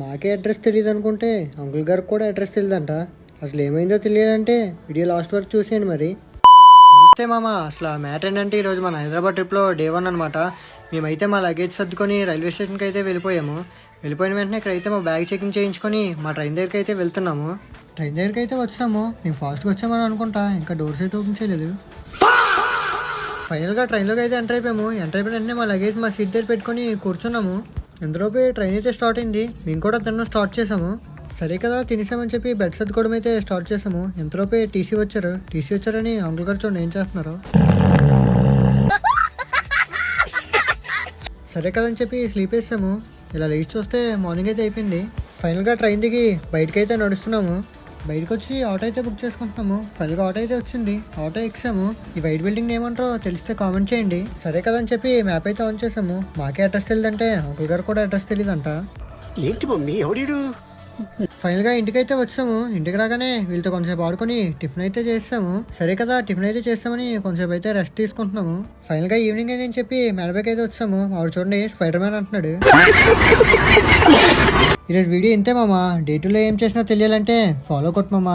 మాకే అడ్రస్ తెలియదు అనుకుంటే అంకుల్ గారికి కూడా అడ్రస్ తెలియదంట. అసలు ఏమైందో తెలియాలంటే వీడియో లాస్ట్ వరకు చూసేయండి మరి. నమస్తే మామ. అసలు మ్యాటర్ ఏంటంటే ఈరోజు మన హైదరాబాద్ ట్రిప్లో డే 1 అనమాట. మేమైతే మా లగేజ్ సర్దుకొని రైల్వే స్టేషన్కి అయితే వెళ్ళిపోయాము. వెళ్ళిపోయిన వెంటనే ఇక్కడైతే మా బ్యాగ్ చెకింగ్ చేయించుకొని మా ట్రైన్ దగ్గరికి అయితే వెళ్తున్నాము. ట్రైన్ దగ్గరికి అయితే వచ్చాము. మేము ఫాస్ట్గా వచ్చామని అనుకుంటా, ఇంకా డోర్స్ అయితే ఓపెన్ చేయలేదు. ఫైనల్గా ట్రైన్లోకి అయితే ఎంటర్ అయిపోయాము. ఎంటర్ అయిపోయిన వెంటనే మా లగేజ్ మా సీట్ దగ్గర పెట్టుకొని కూర్చున్నాము. ఎంతలోపే ట్రైన్ అయితే స్టార్ట్ అయింది. మేము కూడా తినడం స్టార్ట్ చేసాము. సరే కదా తినేసామని చెప్పి బెడ్ సర్దుకోవడం అయితే స్టార్ట్ చేసాము. ఎంతలోపే టీసీ వచ్చారని అంకుల్ గారు చూడండి ఏం చేస్తున్నారు. సరే కదని చెప్పి స్లీప్ వేసాము. ఇలా లేచి చూస్తే మార్నింగ్ అయితే అయిపోయింది. ఫైనల్గా ట్రైన్ దిగి బయటకి అయితే నడుస్తున్నాము. బయటకు వచ్చి ఆటో అయితే బుక్ చేసుకుంటున్నాము. ఫైనల్గా ఆటో అయితే వచ్చింది. Auto exam. ఈ వైట్ బిల్డింగ్ ఏమంటారో తెలిస్తే కామెంట్ చేయండి. సరే కదని చెప్పి మ్యాప్ అయితే ఆన్ చేసాము. మాకే అడ్రస్ తెలియదంటే అంకుల్ గారు కూడా అడ్రస్ తెలియదంట. ఏంటి మమ్మీ ఎవడీడు? ఫైనల్గా ఇంటికి అయితే వచ్చాము. ఇంటికి రాగానే వీళ్ళతో కొంచెంసేపు ఆడుకొని టిఫిన్ అయితే చేస్తాము. సరే కదా టిఫిన్ అయితే చేస్తామని కొంచెంసేపు అయితే రెస్ట్ తీసుకుంటున్నాము. ఫైనల్గా ఈవినింగ్ అని చెప్పి మేడబ్యాక్ అయితే వచ్చాము. ఆవిడ చూడండి స్పైడర్ మ్యాన్ అంటున్నాడు. ఈరోజు వీడియో ఇంతే మామ. డే 2లో ఏం చేసినా తెలియాలంటే ఫాలో కొట్టు మామ.